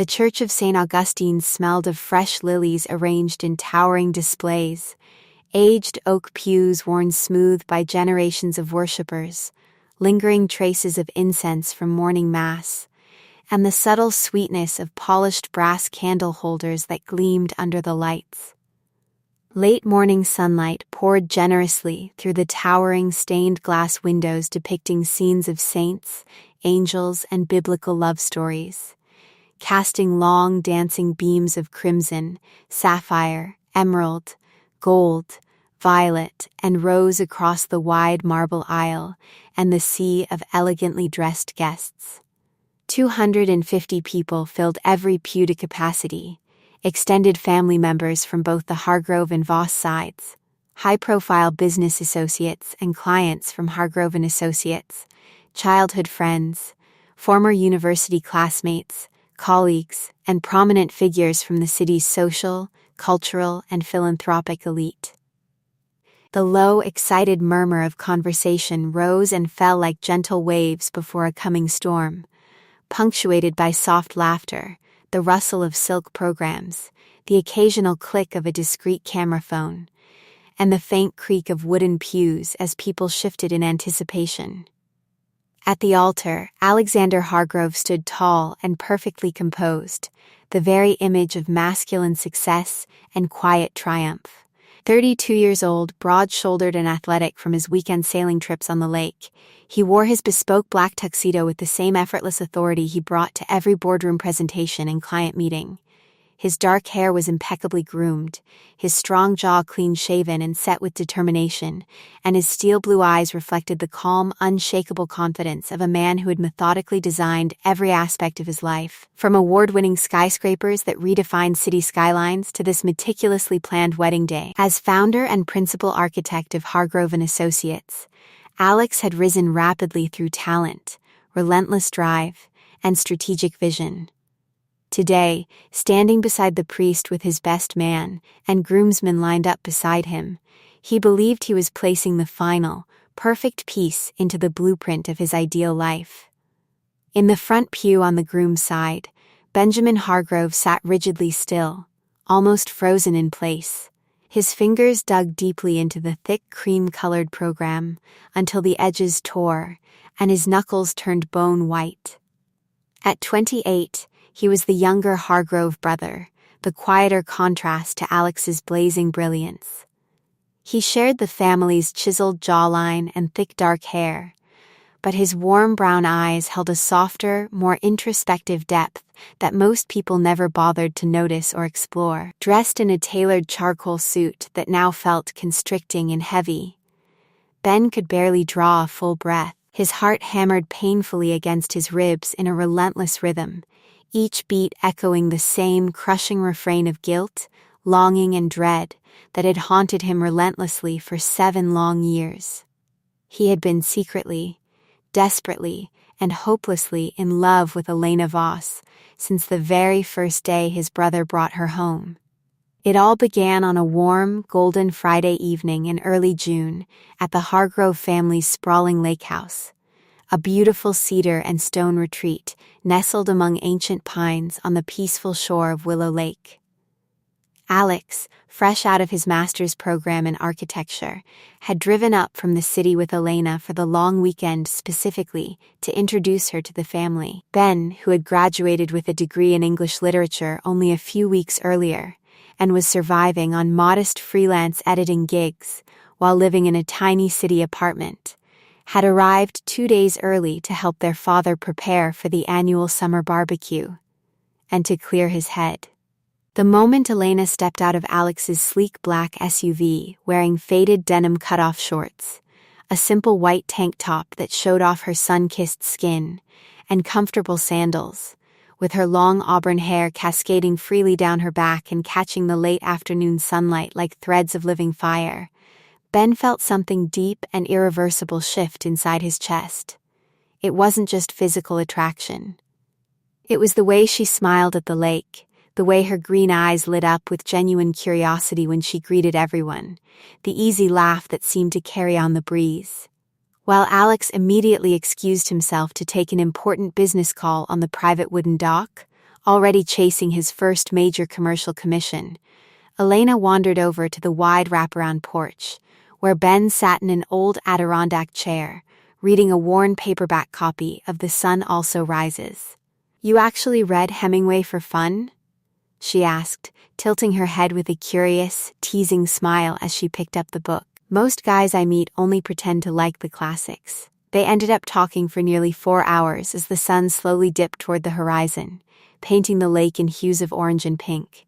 The church of St. Augustine smelled of fresh lilies arranged in towering displays, aged oak pews worn smooth by generations of worshippers, lingering traces of incense from morning mass, and the subtle sweetness of polished brass candle holders that gleamed under the lights. Late morning sunlight poured generously through the towering stained glass windows depicting scenes of saints, angels, and biblical love stories, casting long dancing beams of crimson, sapphire, emerald, gold, violet, and rose across the wide marble aisle and the sea of elegantly dressed guests. 250 people filled every pew to capacity, extended family members from both the Hargrove and Voss sides, high-profile business associates and clients from Hargrove and Associates, childhood friends, former university classmates, colleagues, and prominent figures from the city's social, cultural, and philanthropic elite. The low, excited murmur of conversation rose and fell like gentle waves before a coming storm, punctuated by soft laughter, the rustle of silk programs, the occasional click of a discreet camera phone, and the faint creak of wooden pews as people shifted in anticipation. At the altar, Alexander Hargrove stood tall and perfectly composed, the very image of masculine success and quiet triumph. 32 years old, broad-shouldered and athletic from his weekend sailing trips on the lake, he wore his bespoke black tuxedo with the same effortless authority he brought to every boardroom presentation and client meeting. His dark hair was impeccably groomed, his strong jaw clean-shaven and set with determination, and his steel blue eyes reflected the calm, unshakable confidence of a man who had methodically designed every aspect of his life, from award-winning skyscrapers that redefined city skylines to this meticulously planned wedding day. As founder and principal architect of Hargrove and Associates, Alex had risen rapidly through talent, relentless drive, and strategic vision. Today, standing beside the priest with his best man and groomsmen lined up beside him, he believed he was placing the final, perfect piece into the blueprint of his ideal life. In the front pew on the groom's side, Benjamin Hargrove sat rigidly still, almost frozen in place. His fingers dug deeply into the thick cream-colored program until the edges tore and his knuckles turned bone white. At 28, he was the younger Hargrove brother, the quieter contrast to Alex's blazing brilliance. He shared the family's chiseled jawline and thick dark hair, but his warm brown eyes held a softer, more introspective depth that most people never bothered to notice or explore. Dressed in a tailored charcoal suit that now felt constricting and heavy, Ben could barely draw a full breath. His heart hammered painfully against his ribs in a relentless rhythm, each beat echoing the same crushing refrain of guilt, longing, and dread that had haunted him relentlessly for 7 long years. He had been secretly, desperately, and hopelessly in love with Elena Voss since the very first day his brother brought her home. It all began on a warm, golden Friday evening in early June at the Hargrove family's sprawling lake house, a beautiful cedar and stone retreat nestled among ancient pines on the peaceful shore of Willow Lake. Alex, fresh out of his master's program in architecture, had driven up from the city with Elena for the long weekend specifically to introduce her to the family. Ben, who had graduated with a degree in English literature only a few weeks earlier, and was surviving on modest freelance editing gigs while living in a tiny city apartment, had arrived 2 days early to help their father prepare for the annual summer barbecue, and to clear his head. The moment Elena stepped out of Alex's sleek black SUV wearing faded denim cutoff shorts, a simple white tank top that showed off her sun-kissed skin, and comfortable sandals, with her long auburn hair cascading freely down her back and catching the late afternoon sunlight like threads of living fire, Ben felt something deep and irreversible shift inside his chest. It wasn't just physical attraction. It was the way she smiled at the lake, the way her green eyes lit up with genuine curiosity when she greeted everyone, the easy laugh that seemed to carry on the breeze. While Alex immediately excused himself to take an important business call on the private wooden dock, already chasing his first major commercial commission, Elena wandered over to the wide wraparound porch, where Ben sat in an old Adirondack chair, reading a worn paperback copy of The Sun Also Rises. "You actually read Hemingway for fun?" she asked, tilting her head with a curious, teasing smile as she picked up the book. "Most guys I meet only pretend to like the classics." They ended up talking for nearly 4 hours as the sun slowly dipped toward the horizon, painting the lake in hues of orange and pink.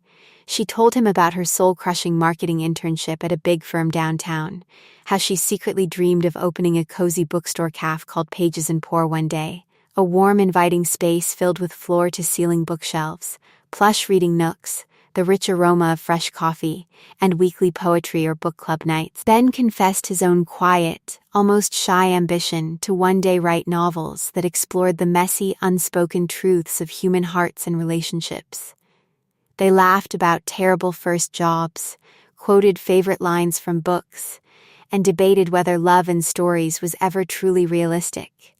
She told him about her soul-crushing marketing internship at a big firm downtown, how she secretly dreamed of opening a cozy bookstore cafe called Pages and Pour one day, a warm, inviting space filled with floor-to-ceiling bookshelves, plush reading nooks, the rich aroma of fresh coffee, and weekly poetry or book club nights. Ben confessed his own quiet, almost shy ambition to one day write novels that explored the messy, unspoken truths of human hearts and relationships. They laughed about terrible first jobs, quoted favorite lines from books, and debated whether love in stories was ever truly realistic.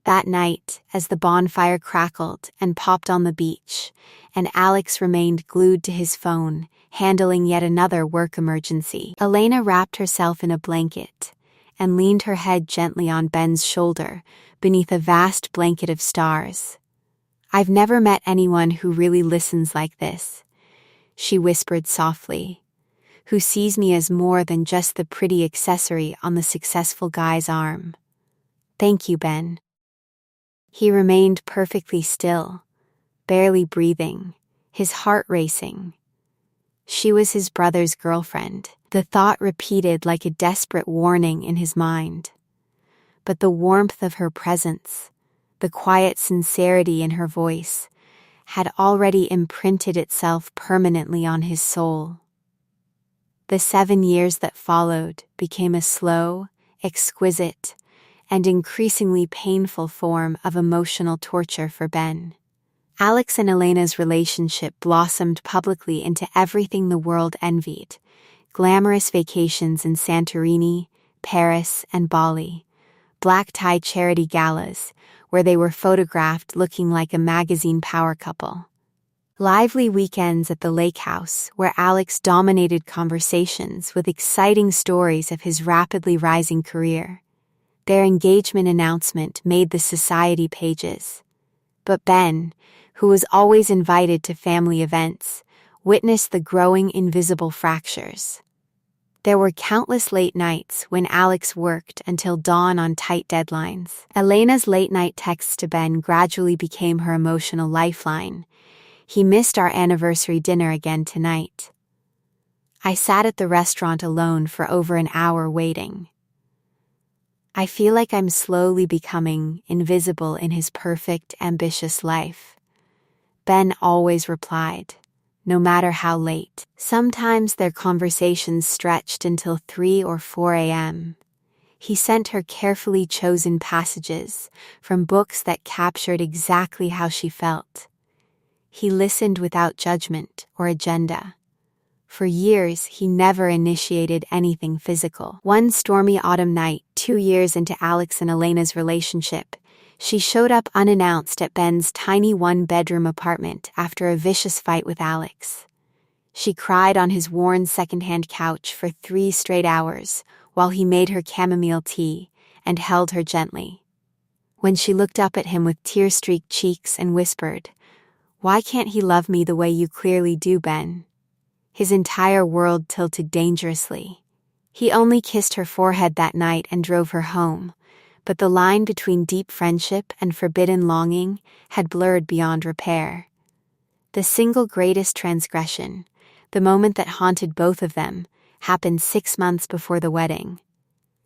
That night, as the bonfire crackled and popped on the beach, and Alex remained glued to his phone, handling yet another work emergency, Elena wrapped herself in a blanket and leaned her head gently on Ben's shoulder beneath a vast blanket of stars. "I've never met anyone who really listens like this," she whispered softly, "who sees me as more than just the pretty accessory on the successful guy's arm. Thank you, Ben." He remained perfectly still, barely breathing, his heart racing. She was his brother's girlfriend. The thought repeated like a desperate warning in his mind. But the warmth of her presence, the quiet sincerity in her voice, had already imprinted itself permanently on his soul. The 7 years that followed became a slow, exquisite, and increasingly painful form of emotional torture for Ben. Alex and Elena's relationship blossomed publicly into everything the world envied: glamorous vacations in Santorini, Paris, and Bali, black-tie charity galas, where they were photographed looking like a magazine power couple, lively weekends at the lake house, where Alex dominated conversations with exciting stories of his rapidly rising career. Their engagement announcement made the society pages. But Ben, who was always invited to family events, witnessed the growing invisible fractures. There were countless late nights when Alex worked until dawn on tight deadlines. Elena's late-night texts to Ben gradually became her emotional lifeline. "He missed our anniversary dinner again tonight. I sat at the restaurant alone for over an hour waiting. I feel like I'm slowly becoming invisible in his perfect, ambitious life." Ben always replied, no matter how late. Sometimes their conversations stretched until 3 or 4 a.m. He sent her carefully chosen passages from books that captured exactly how she felt. He listened without judgment or agenda. For years, he never initiated anything physical. One stormy autumn night, 2 years into Alex and Elena's relationship, she showed up unannounced at Ben's tiny one-bedroom apartment after a vicious fight with Alex. She cried on his worn second-hand couch for 3 straight hours while he made her chamomile tea and held her gently. When she looked up at him with tear-streaked cheeks and whispered, "Why can't he love me the way you clearly do, Ben?" His entire world tilted dangerously. He only kissed her forehead that night and drove her home, but the line between deep friendship and forbidden longing had blurred beyond repair. The single greatest transgression, the moment that haunted both of them, happened 6 months before the wedding.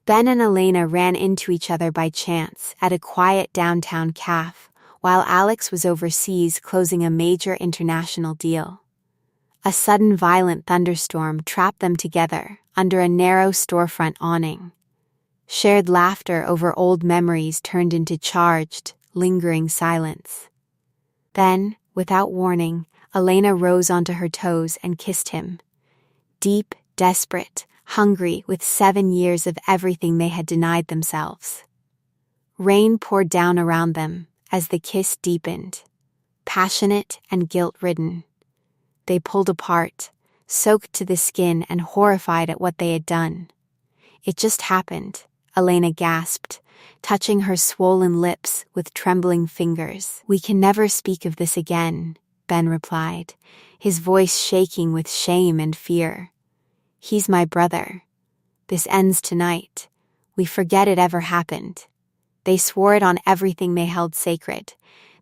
Ben and Elena ran into each other by chance at a quiet downtown cafe, while Alex was overseas closing a major international deal. A sudden violent thunderstorm trapped them together under a narrow storefront awning. Shared laughter over old memories turned into charged, lingering silence. Then, without warning, Elena rose onto her toes and kissed him. Deep, desperate, hungry with 7 years of everything they had denied themselves. Rain poured down around them as the kiss deepened. passionate and guilt-ridden. They pulled apart, soaked to the skin and horrified at what they had done. "It just happened," Elena gasped, touching her swollen lips with trembling fingers. "We can never speak of this again," Ben replied, his voice shaking with shame and fear. "He's my brother. This ends tonight. We forget it ever happened." They swore it on everything they held sacred.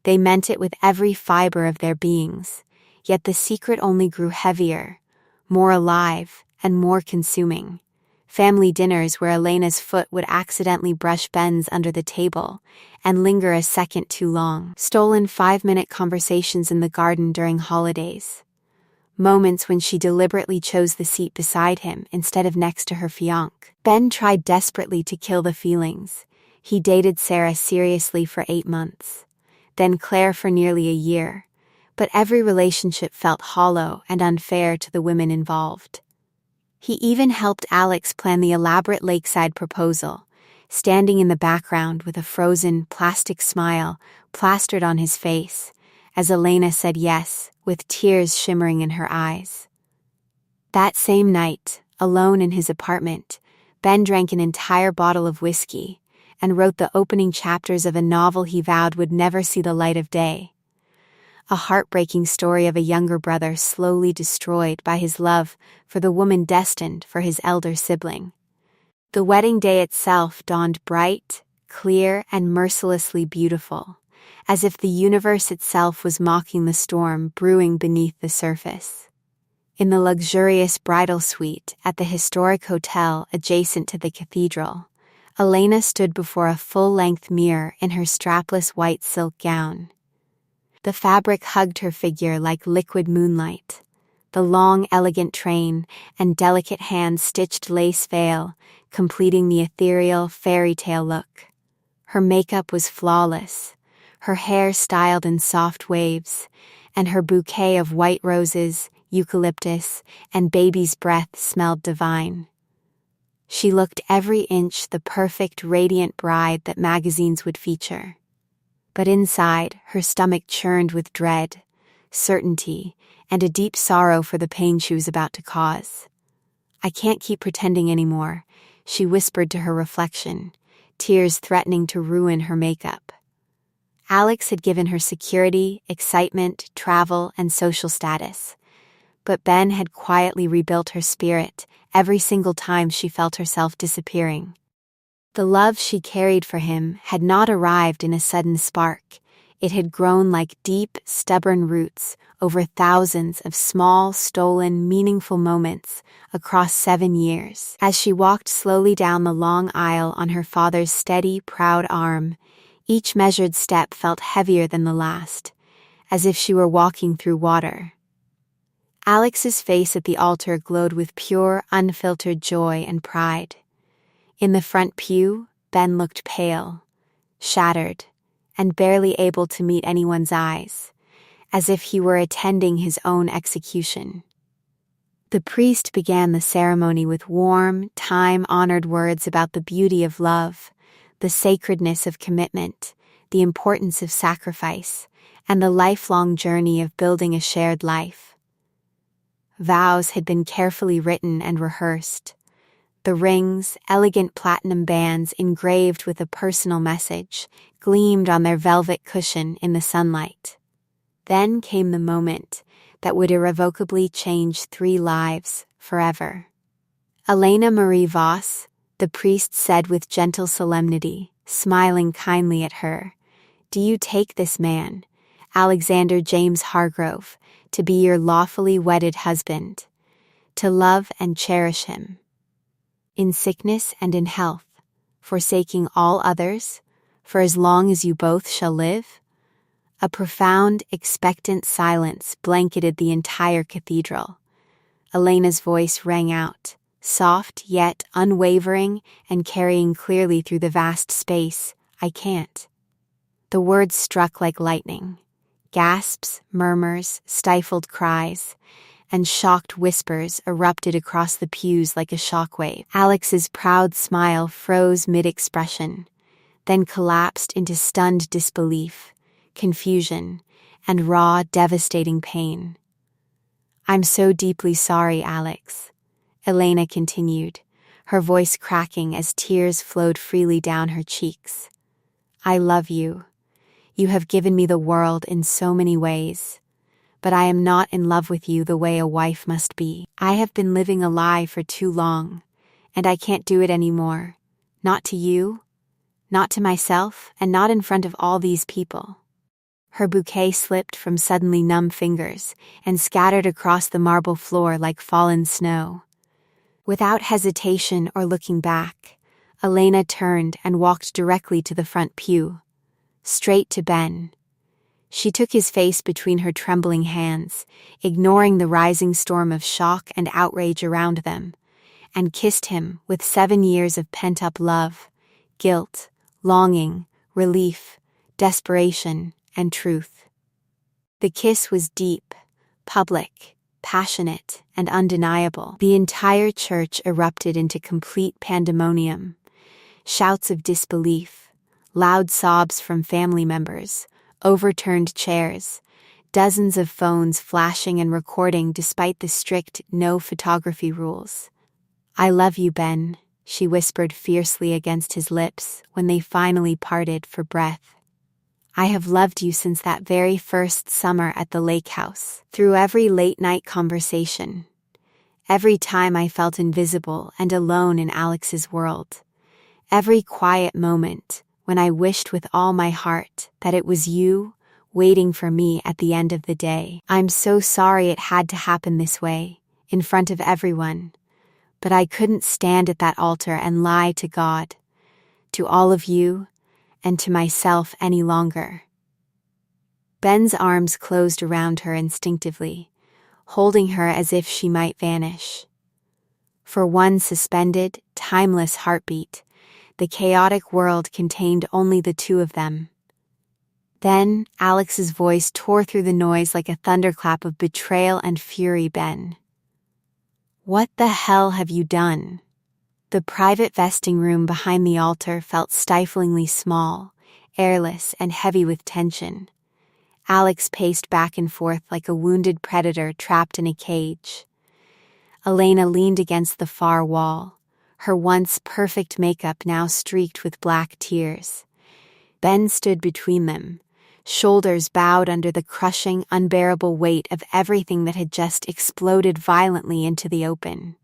They meant it with every fiber of their beings. Yet the secret only grew heavier, more alive, and more consuming. Family dinners where Elena's foot would accidentally brush Ben's under the table and linger a second too long. Stolen 5-minute conversations in the garden during holidays. Moments when she deliberately chose the seat beside him instead of next to her fiancé. Ben tried desperately to kill the feelings. He dated Sarah seriously for 8 months, then Claire for nearly a year, but every relationship felt hollow and unfair to the women involved. He even helped Alex plan the elaborate lakeside proposal, standing in the background with a frozen, plastic smile plastered on his face, as Elena said yes, with tears shimmering in her eyes. That same night, alone in his apartment, Ben drank an entire bottle of whiskey and wrote the opening chapters of a novel he vowed would never see the light of day. A heartbreaking story of a younger brother slowly destroyed by his love for the woman destined for his elder sibling. The wedding day itself dawned bright, clear, and mercilessly beautiful, as if the universe itself was mocking the storm brewing beneath the surface. In the luxurious bridal suite at the historic hotel adjacent to the cathedral, Elena stood before a full-length mirror in her strapless white silk gown. The fabric hugged her figure like liquid moonlight. The long, elegant train and delicate hand-stitched lace veil completing the ethereal fairy tale look. Her makeup was flawless, her hair styled in soft waves, and her bouquet of white roses, eucalyptus, and baby's breath smelled divine. She looked every inch the perfect, radiant bride that magazines would feature. But inside, her stomach churned with dread, certainty, and a deep sorrow for the pain she was about to cause. "I can't keep pretending anymore," she whispered to her reflection, tears threatening to ruin her makeup. Alex had given her security, excitement, travel, and social status. But Ben had quietly rebuilt her spirit every single time she felt herself disappearing. The love she carried for him had not arrived in a sudden spark. It had grown like deep, stubborn roots over thousands of small, stolen, meaningful moments across 7 years. As she walked slowly down the long aisle on her father's steady, proud arm, each measured step felt heavier than the last, as if she were walking through water. Alex's face at the altar glowed with pure, unfiltered joy and pride. In the front pew, Ben looked pale, shattered, and barely able to meet anyone's eyes, as if he were attending his own execution. The priest began the ceremony with warm, time-honored words about the beauty of love, the sacredness of commitment, the importance of sacrifice, and the lifelong journey of building a shared life. Vows had been carefully written and rehearsed. The rings, elegant platinum bands engraved with a personal message, gleamed on their velvet cushion in the sunlight. Then came the moment that would irrevocably change 3 lives forever. "Elena Marie Voss," the priest said with gentle solemnity, smiling kindly at her, "do you take this man, Alexander James Hargrove, to be your lawfully wedded husband, to love and cherish him, in sickness and in health, forsaking all others, for as long as you both shall live?" A profound, expectant silence blanketed the entire cathedral. Elena's voice rang out, soft yet unwavering and carrying clearly through the vast space, "I can't." The words struck like lightning. Gasps, murmurs, stifled cries, and shocked whispers erupted across the pews like a shockwave. Alex's proud smile froze mid-expression, then collapsed into stunned disbelief, confusion, and raw, devastating pain. "I'm so deeply sorry, Alex," Elena continued, her voice cracking as tears flowed freely down her cheeks. "I love you. You have given me the world in so many ways. But I am not in love with you the way a wife must be. I have been living a lie for too long, and I can't do it anymore. Not to you, not to myself, and not in front of all these people." Her bouquet slipped from suddenly numb fingers and scattered across the marble floor like fallen snow. Without hesitation or looking back, Elena turned and walked directly to the front pew, straight to Ben. She took his face between her trembling hands, ignoring the rising storm of shock and outrage around them, and kissed him with 7 years of pent-up love, guilt, longing, relief, desperation, and truth. The kiss was deep, public, passionate, and undeniable. The entire church erupted into complete pandemonium. Shouts of disbelief, loud sobs from family members, overturned chairs, dozens of phones flashing and recording despite the strict no photography rules. "I love you, Ben," she whispered fiercely against his lips when they finally parted for breath. "I have loved you since that very first summer at the lake house, through every late-night conversation, every time I felt invisible and alone in Alex's world, every quiet moment when I wished with all my heart that it was you waiting for me at the end of the day. I'm so sorry it had to happen this way, in front of everyone, but I couldn't stand at that altar and lie to God, to all of you, and to myself any longer." Ben's arms closed around her instinctively, holding her as if she might vanish. For one suspended, timeless heartbeat, the chaotic world contained only the two of them. Then, Alex's voice tore through the noise like a thunderclap of betrayal and fury. "Ben, what the hell have you done?" The private vesting room behind the altar felt stiflingly small, airless, and heavy with tension. Alex paced back and forth like a wounded predator trapped in a cage. Elena leaned against the far wall, her once perfect makeup now streaked with black tears. Ben stood between them, shoulders bowed under the crushing, unbearable weight of everything that had just exploded violently into the open.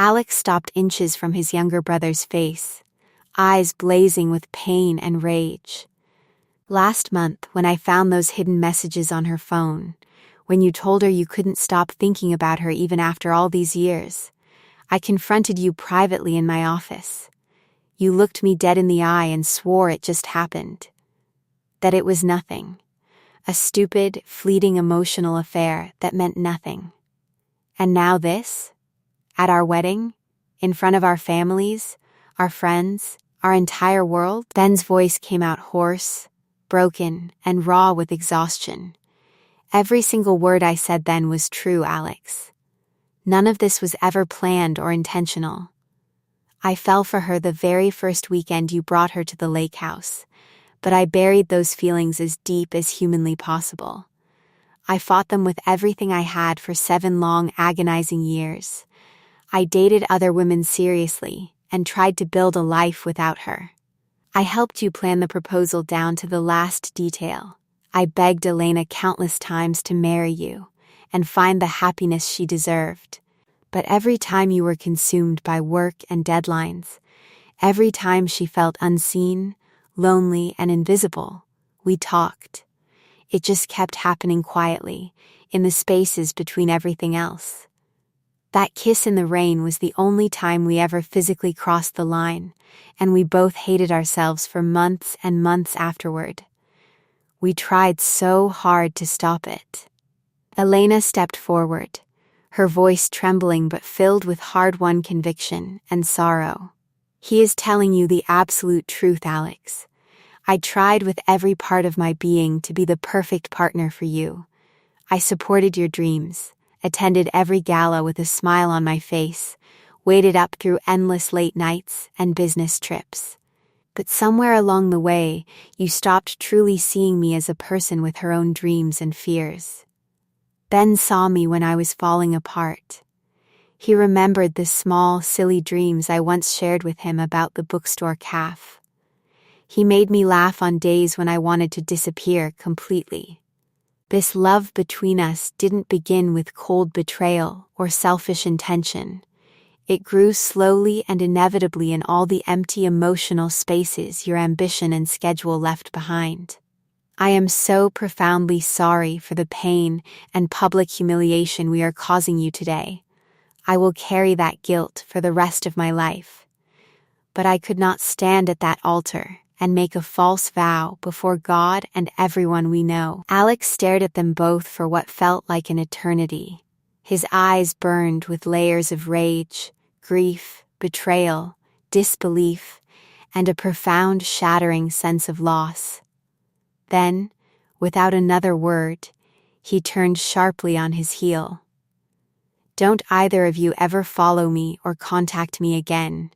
Alex stopped inches from his younger brother's face, eyes blazing with pain and rage. "Last month, when I found those hidden messages on her phone, when you told her you couldn't stop thinking about her even after all these years, I confronted you privately in my office. You looked me dead in the eye and swore it just happened. That it was nothing. A stupid, fleeting emotional affair that meant nothing. And now this? At our wedding? In front of our families? Our friends? Our entire world?" Ben's voice came out hoarse, broken, and raw with exhaustion. "Every single word I said then was true, Alex. None of this was ever planned or intentional. I fell for her the very first weekend you brought her to the lake house, but I buried those feelings as deep as humanly possible. I fought them with everything I had for 7 long, agonizing years. I dated other women seriously and tried to build a life without her. I helped you plan the proposal down to the last detail. I begged Elena countless times to marry you and find the happiness she deserved. But every time you were consumed by work and deadlines, every time she felt unseen, lonely, and invisible, we talked. It just kept happening quietly, in the spaces between everything else. That kiss in the rain was the only time we ever physically crossed the line, and we both hated ourselves for months and months afterward. We tried so hard to stop it." Elena stepped forward, her voice trembling but filled with hard-won conviction and sorrow. "He is telling you the absolute truth, Alex. I tried with every part of my being to be the perfect partner for you. I supported your dreams, attended every gala with a smile on my face, waited up through endless late nights and business trips. But somewhere along the way, you stopped truly seeing me as a person with her own dreams and fears. Ben saw me when I was falling apart. He remembered the small, silly dreams I once shared with him about the bookstore calf. He made me laugh on days when I wanted to disappear completely. This love between us didn't begin with cold betrayal or selfish intention. It grew slowly and inevitably in all the empty emotional spaces your ambition and schedule left behind. I am so profoundly sorry for the pain and public humiliation we are causing you today. I will carry that guilt for the rest of my life. But I could not stand at that altar and make a false vow before God and everyone we know. Alex stared at them both for what felt like an eternity. His eyes burned with layers of rage, grief, betrayal, disbelief, and a profound, shattering sense of loss. Then, without another word, he turned sharply on his heel. "Don't either of you ever follow me or contact me again.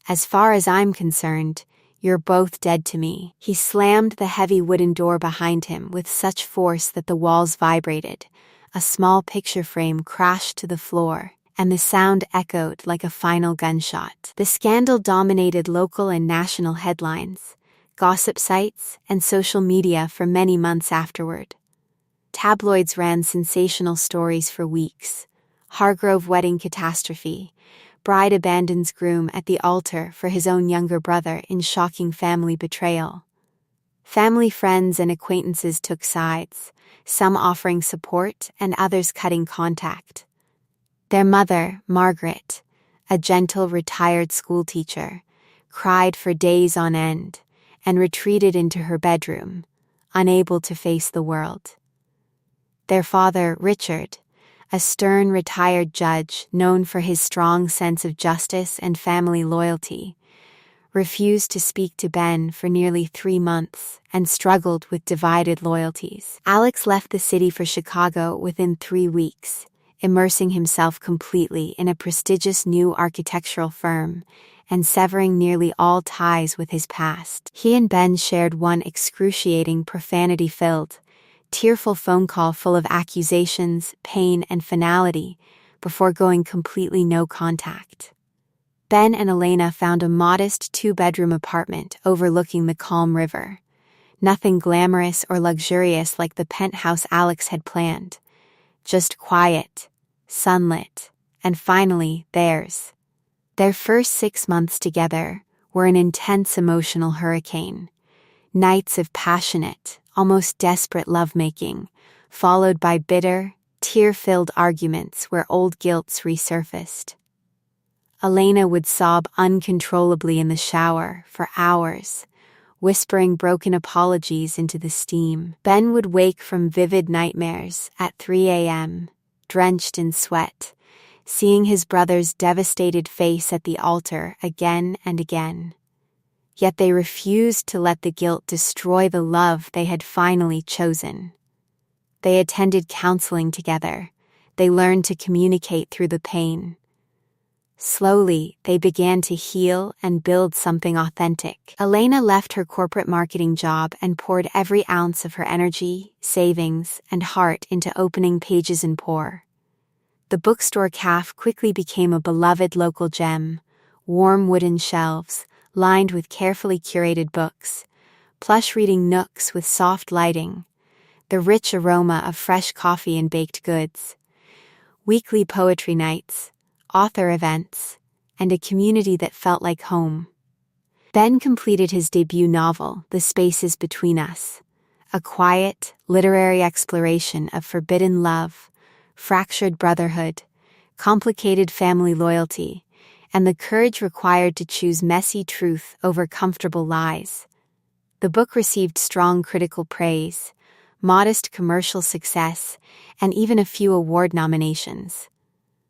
As far as I'm concerned, you're both dead to me." He slammed the heavy wooden door behind him with such force that the walls vibrated. A small picture frame crashed to the floor, and the sound echoed like a final gunshot. The scandal dominated local and national headlines, gossip sites, and social media for many months afterward. Tabloids ran sensational stories for weeks. Hargrove wedding catastrophe. Bride abandons groom at the altar for his own younger brother in shocking family betrayal. Family, friends, and acquaintances took sides, some offering support and others cutting contact. Their mother, Margaret, a gentle retired schoolteacher, cried for days on end and retreated into her bedroom, unable to face the world. Their father, Richard, a stern retired judge known for his strong sense of justice and family loyalty, refused to speak to Ben for nearly 3 months and struggled with divided loyalties. Alex left the city for Chicago within 3 weeks, immersing himself completely in a prestigious new architectural firm and severing nearly all ties with his past. He and Ben shared one excruciating, profanity-filled, tearful phone call full of accusations, pain, and finality before going completely no contact. Ben and Elena found a modest 2-bedroom apartment overlooking the calm river. Nothing glamorous or luxurious like the penthouse Alex had planned. Just quiet, sunlit, and finally theirs. Their first 6 months together were an intense emotional hurricane. Nights of passionate, almost desperate lovemaking, followed by bitter, tear-filled arguments where old guilts resurfaced. Elena would sob uncontrollably in the shower for hours, whispering broken apologies into the steam. Ben would wake from vivid nightmares at 3 a.m., drenched in sweat, seeing his brother's devastated face at the altar again and again. Yet they refused to let the guilt destroy the love they had finally chosen. They attended counseling together. They learned to communicate through the pain. Slowly, they began to heal and build something authentic. Elena left her corporate marketing job and poured every ounce of her energy, savings, and heart into opening Pages and Pour. The bookstore calf quickly became a beloved local gem. Warm wooden shelves, lined with carefully curated books, plush reading nooks with soft lighting, the rich aroma of fresh coffee and baked goods, weekly poetry nights, author events, and a community that felt like home. Ben completed his debut novel, The Spaces Between Us, a quiet, literary exploration of forbidden love, fractured brotherhood, complicated family loyalty, and the courage required to choose messy truth over comfortable lies. The book received strong critical praise, modest commercial success, and even a few award nominations.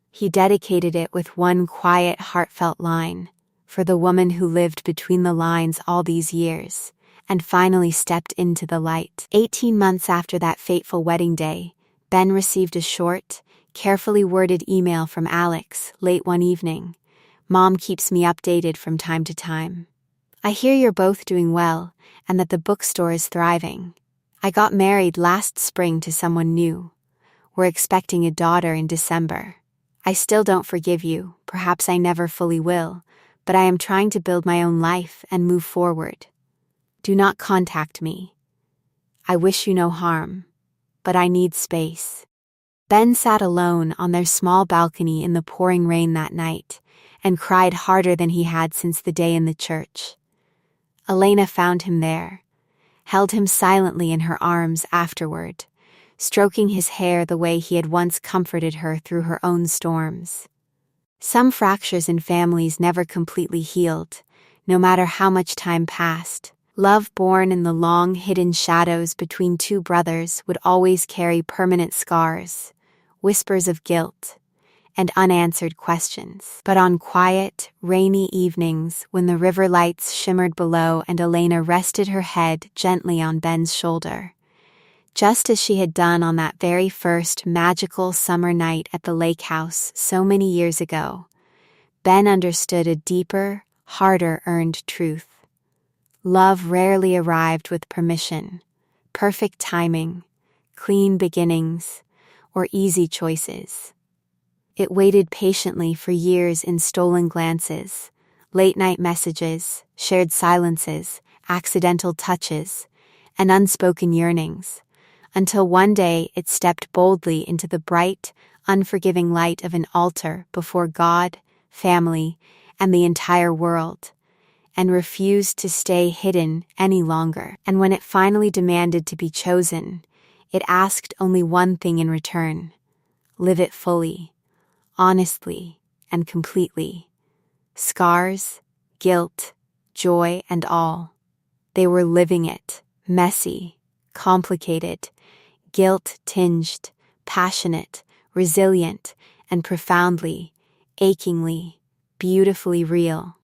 He dedicated it with one quiet, heartfelt line, for the woman who lived between the lines all these years, and finally stepped into the light. 18 months after that fateful wedding day, Ben received a short, carefully worded email from Alex late one evening. "Mom keeps me updated from time to time. I hear you're both doing well, and that the bookstore is thriving. I got married last spring to someone new. We're expecting a daughter in December. I still don't forgive you, perhaps I never fully will, but I am trying to build my own life and move forward. Do not contact me. I wish you no harm, but I need space. Ben sat alone on their small balcony in the pouring rain that night, and cried harder than he had since the day in the church. Elena found him there, held him silently in her arms afterward, stroking his hair the way he had once comforted her through her own storms. Some fractures in families never completely healed, no matter how much time passed. Love born in the long hidden shadows between two brothers would always carry permanent scars, whispers of guilt, and unanswered questions. But on quiet, rainy evenings, when the river lights shimmered below and Elena rested her head gently on Ben's shoulder, just as she had done on that very first magical summer night at the lake house so many years ago, Ben understood a deeper, harder-earned truth. Love rarely arrived with permission, perfect timing, clean beginnings, or easy choices. It waited patiently for years in stolen glances, late-night messages, shared silences, accidental touches, and unspoken yearnings, until one day it stepped boldly into the bright, unforgiving light of an altar before God, family, and the entire world, and refused to stay hidden any longer. And when it finally demanded to be chosen, it asked only one thing in return: live it fully, honestly, and completely. Scars, guilt, joy, and all. They were living it, messy, complicated, guilt-tinged, passionate, resilient, and profoundly, achingly, beautifully real.